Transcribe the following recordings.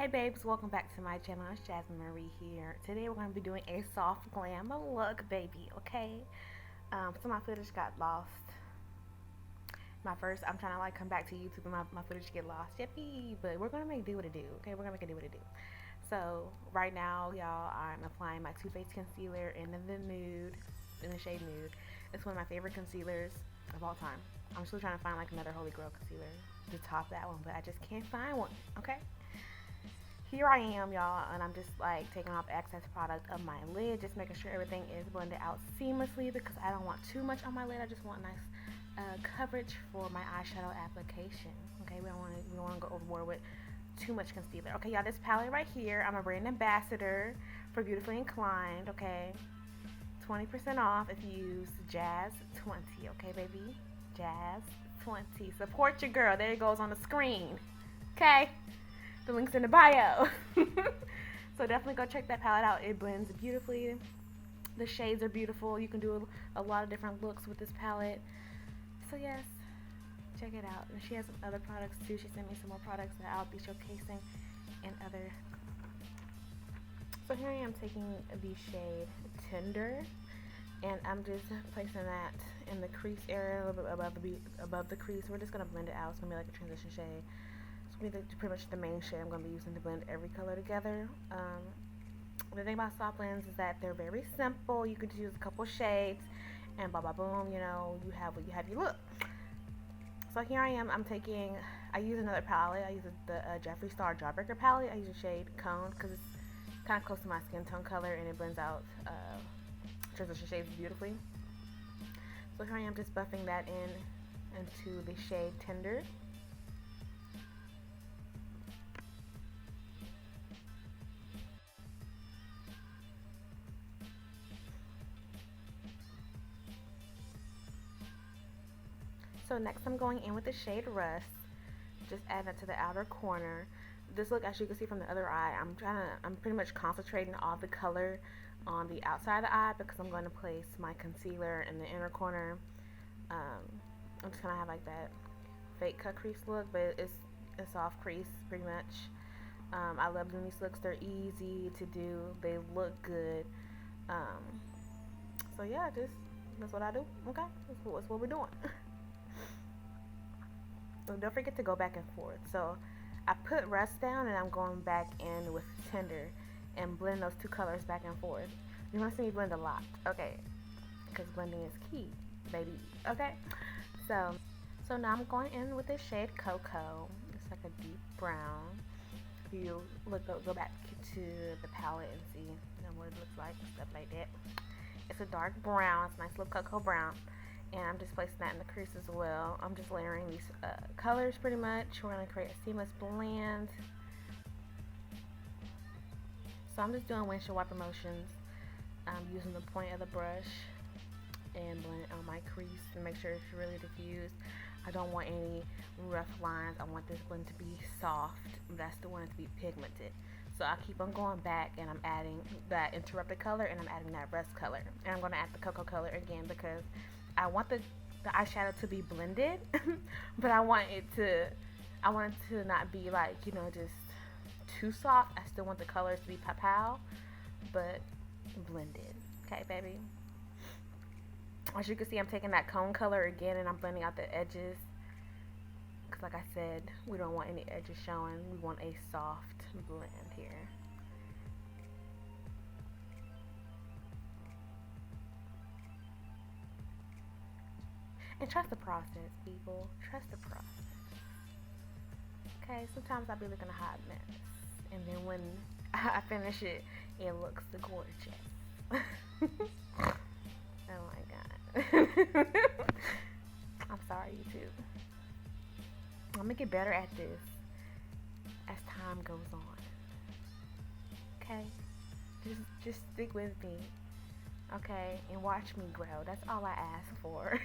Hi babes, welcome back to my channel. It's Jasmine Marie here. Today we're going to be doing a soft glam look, baby, okay? So my footage got lost. I'm trying to like come back to YouTube and my footage get lost. Yippee! But we're going to make do what it do, okay? We're going to make it do what it do. So right now, y'all, I'm applying my Too Faced concealer in the shade Nude. It's one of my favorite concealers of all time. I'm still trying to find like another Holy Grail concealer to top that one, but I just can't find one, okay? Here I am, y'all, and I'm just like taking off excess product of my lid, just making sure everything is blended out seamlessly because I don't want too much on my lid. I just want nice coverage for my eyeshadow application. Okay, we don't want to go overboard with too much concealer. Okay, y'all, this palette right here, I'm a brand ambassador for Beautifully Inclined. Okay, 20% off if you use Jazz20. Okay, baby, Jazz20. Support your girl. There it goes on the screen. Okay. The link's in the bio. So definitely go check that palette out. It blends beautifully. The shades are beautiful. You can do a lot of different looks with this palette. So yes, check it out. And she has some other products too. She sent me some more products that I'll be showcasing and other. So here I am taking the shade Tender, and I'm just placing that in the crease area, a little bit above the crease. We're just gonna blend it out. It's gonna be like a transition shade. Pretty much the main shade I'm going to be using to blend every color together. The thing about soft blends is that they're very simple. You could just use a couple shades and blah blah boom, you know, you have what you have, you look. So here I am. I use another palette. I use the Jeffree Star Jawbreaker palette. I use a shade Cone because it's kind of close to my skin tone color and it blends out transition shades beautifully. So here I am just buffing that into the shade Tender. So next I'm going in with the shade Rust. Just add that to the outer corner. This look, as you can see from the other eye, I'm pretty much concentrating all the color on the outside of the eye because I'm going to place my concealer in the inner corner. I'm just gonna have like that fake cut crease look, but it's a soft crease pretty much. I love doing these looks. They're easy to do. They look good. So yeah, that's what I do. Okay, that's what we're doing. So don't forget to go back and forth. So I put Rust down and I'm going back in with Tender and blend those two colors back and forth. You want to see me blend a lot, okay? Because blending is key, baby. Okay. So now I'm going in with the shade Coco. It's like a deep brown. If you go back to the palette and see what it looks like and stuff like that. It's a dark brown. It's a nice little cocoa brown. And I'm just placing that in the crease as well. I'm just layering these colors pretty much. We're going to create a seamless blend. So I'm just doing windshield wiper motions. I'm using the point of the brush and blend it on my crease to make sure it's really diffused. I don't want any rough lines. I want this blend to be soft. That's the one to be pigmented. So I keep on going back and I'm adding that interrupted color and I'm adding that rust color. And I'm going to add the cocoa color again because I want the eyeshadow to be blended, but I want it to not be like, you know, just too soft. I still want the colors to be pow, but blended. Okay, baby. As you can see, I'm taking that cone color again and I'm blending out the edges. Because like I said, we don't want any edges showing. We want a soft blend here. And trust the process, people. Trust the process. Okay, sometimes I'll be looking a hot mess. And then when I finish it, it looks gorgeous. Oh my god. I'm sorry, YouTube. I'm gonna get better at this as time goes on. Okay? Just stick with me. Okay, and watch me grow. That's all I ask for.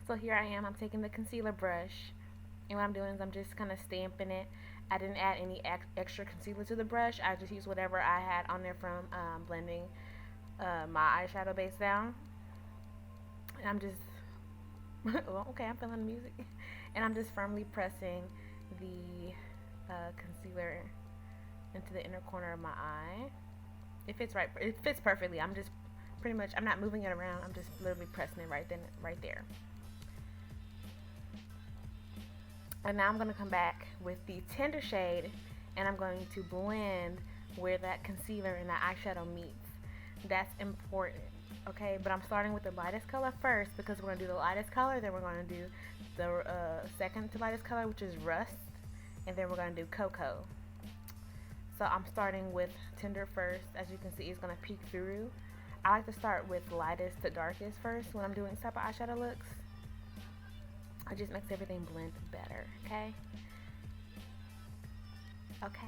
So here I am. I'm taking the concealer brush, and what I'm doing is I'm just kind of stamping it. I didn't add any extra concealer to the brush. I just used whatever I had on there from blending my eyeshadow base down. And I'm just, well, okay, I'm feeling the music. And I'm just firmly pressing the concealer into the inner corner of my eye. It fits right. It fits perfectly. I'm just pretty much, I'm not moving it around. I'm just literally pressing it right there. And now I'm going to come back with the tender shade, and I'm going to blend where that concealer and that eyeshadow meets. That's important, okay? But I'm starting with the lightest color first, because we're going to do the lightest color, then we're going to do the second to lightest color, which is Rust, and then we're going to do Cocoa. So I'm starting with tender first. As you can see, it's going to peek through. I like to start with lightest to darkest first when I'm doing this type of eyeshadow looks. It just makes everything blend better, okay? Okay.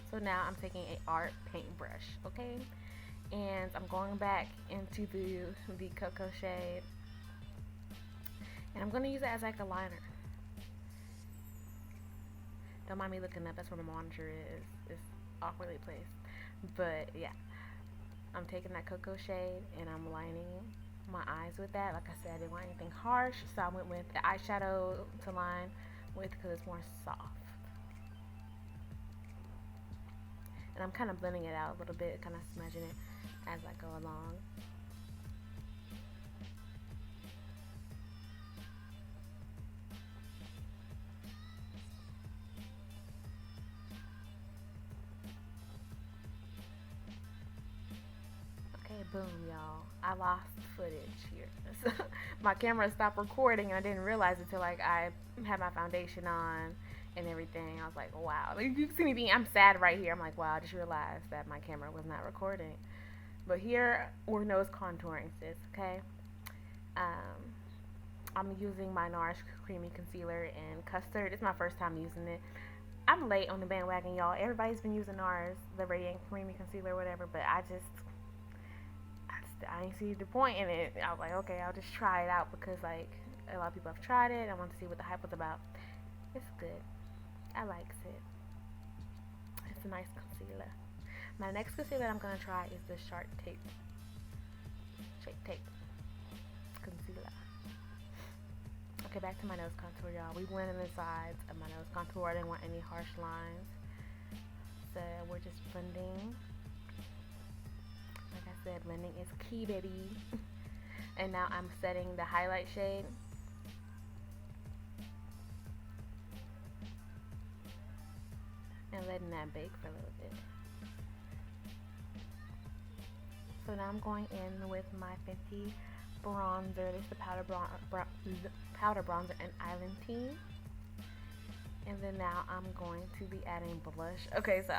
So now I'm taking a art paintbrush, okay? And I'm going back into the cocoa shade. And I'm going to use it as like a liner. Don't mind me looking up, that's where my monitor is. It's awkwardly placed. But yeah, I'm taking that cocoa shade and I'm lining my eyes with that. Like I said, I didn't want anything harsh, so I went with the eyeshadow to line with because it's more soft. And I'm kind of blending it out a little bit, kind of smudging it as I go along. Okay, boom, y'all. I lost footage here. So my camera stopped recording and I didn't realize it until like I had my foundation on and everything. I was like, wow. Like, you see me being, I'm sad right here. I'm like, wow, I just realized that my camera was not recording. But here, we're nose contouring, sis, okay? I'm using my Nars Creamy Concealer in Custard. It's my first time using it. I'm late on the bandwagon, y'all. Everybody's been using Nars, the Radiant Creamy Concealer, whatever, but I didn't see the point in it. I was like, okay, I'll just try it out because, like, a lot of people have tried it. I want to see what the hype was about. It's good. I likes it. It's a nice concealer. My next concealer I'm going to try is the Shark Tape Concealer. Okay, back to my nose contour, y'all. We blended the sides of my nose contour. I didn't want any harsh lines. So we're just blending. Like I said, blending is key, baby. And now I'm setting the highlight shade. And letting that bake for a little bit. So now I'm going in with my Fenty bronzer. This is the powder bronzer and Island Ting. And then now I'm going to be adding blush. Okay, so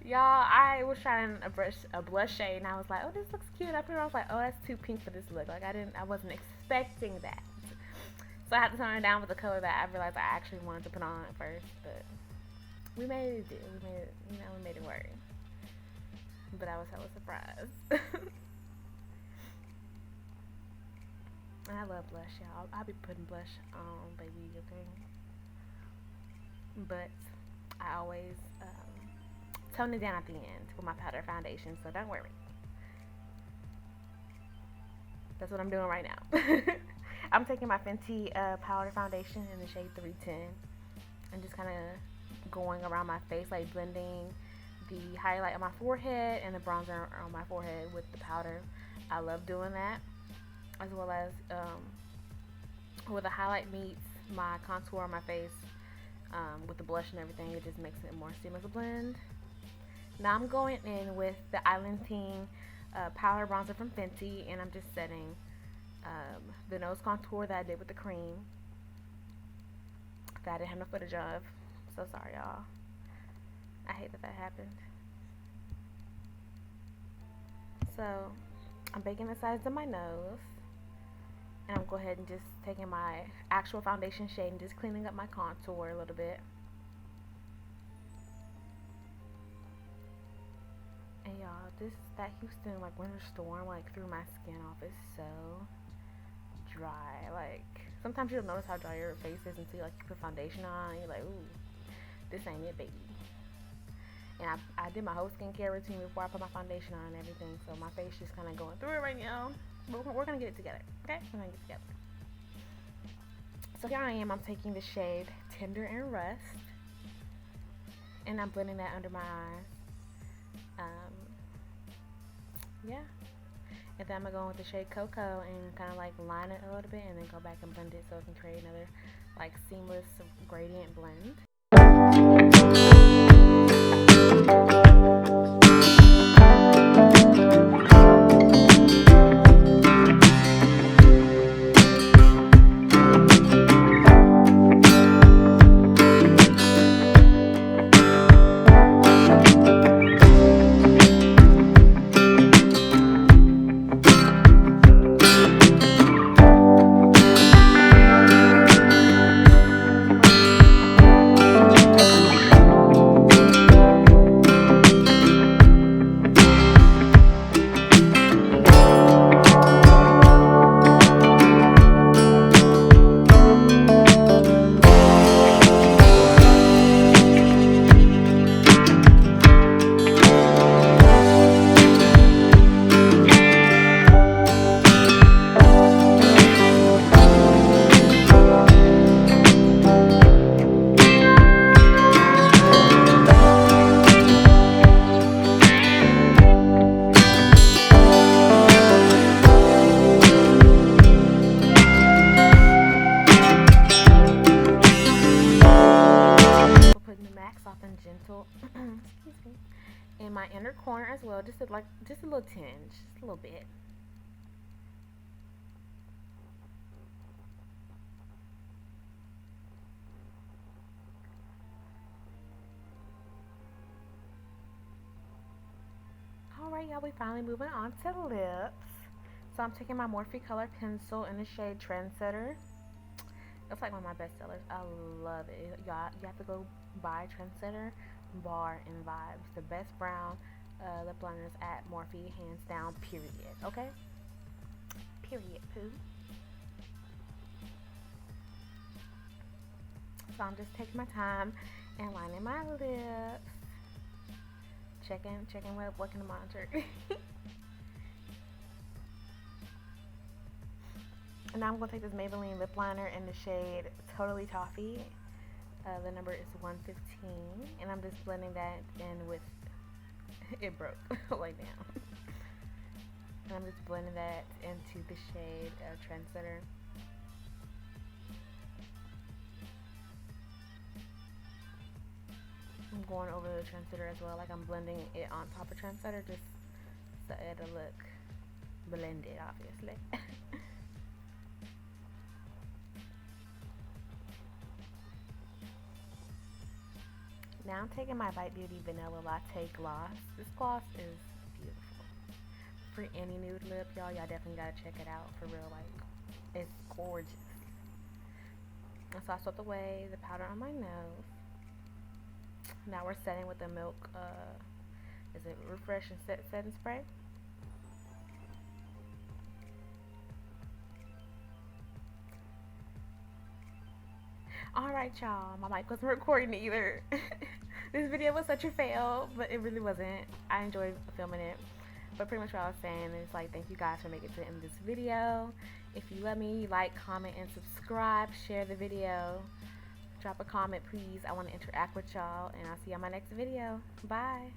y'all, I was trying a blush shade and I was like, oh, this looks cute. After I was like, oh, that's too pink for this look. Like I wasn't expecting that. So I had to tone it down with the color that I realized I actually wanted to put on at first, but we made it do. We made it work. But I was hella surprised. And I love blush, y'all. I'll be putting blush on, baby, okay? But I always tone it down at the end with my powder foundation, so don't worry. That's what I'm doing right now. I'm taking my Fenty powder foundation in the shade 310 and just kind of going around my face, like blending the highlight on my forehead and the bronzer on my forehead with the powder. I love doing that, as well as where the highlight meets my contour on my face with the blush and everything. It just makes it more seamless to blend. Now I'm going in with the Island Ting powder bronzer from Fenty, and I'm just setting the nose contour that I did with the cream that I didn't have no footage of. So sorry, y'all. I hate that happened. So I'm baking the sides of my nose, and I'm going to go ahead and just taking my actual foundation shade and just cleaning up my contour a little bit. And y'all, that Houston like winter storm like threw my skin off. It's so dry. Like sometimes you'll notice how dry your face is until like you put foundation on and you're like, ooh, this ain't it, baby. And I did my whole skincare routine before I put my foundation on and everything, so my face just kind of going through it right now. But we're gonna get it together, okay? We're gonna get it together. So here I am. I'm taking the shade Tender and Rust, and I'm blending that under my eyes. Yeah. And then I'm gonna go with the shade Coco and kind of like line it a little bit, and then go back and blend it so it can create another like seamless gradient blend. Excuse me, in my inner corner as well, just a little tinge, just a little bit. Alright, y'all, we finally moving on to lips. So I'm taking my Morphe Color pencil in the shade Trendsetter. It's like one of my best sellers. I love it. Y'all, you have to go buy Trendsetter Bar and Vibes. The best brown lip liners at Morphe, hands down, period. Okay? Period, poo. So I'm just taking my time and lining my lips. Checking what can the monitor. And now I'm going to take this Maybelline lip liner in the shade Totally Toffee. The number is 115. And I'm just blending that in with... It broke. Lay down. And I'm just blending that into the shade Trendsetter. I'm going over the Trendsetter as well. Like I'm blending it on top of Trendsetter just so it'll look blended, obviously. Now I'm taking my Bite Beauty Vanilla Latte gloss. This gloss is beautiful. For any nude lip, y'all definitely gotta check it out for real. Like, it's gorgeous. And so I swept away the powder on my nose. Now we're setting with the Milk, is it Refresh and Setting Spray? Alright, y'all, my mic wasn't recording either. This video was such a fail, but it really wasn't. I enjoyed filming it. But pretty much what I was saying is, like, thank you guys for making it to the end of this video. If you love me, like, comment, and subscribe. Share the video. Drop a comment, please. I want to interact with y'all, and I'll see you on my next video. Bye.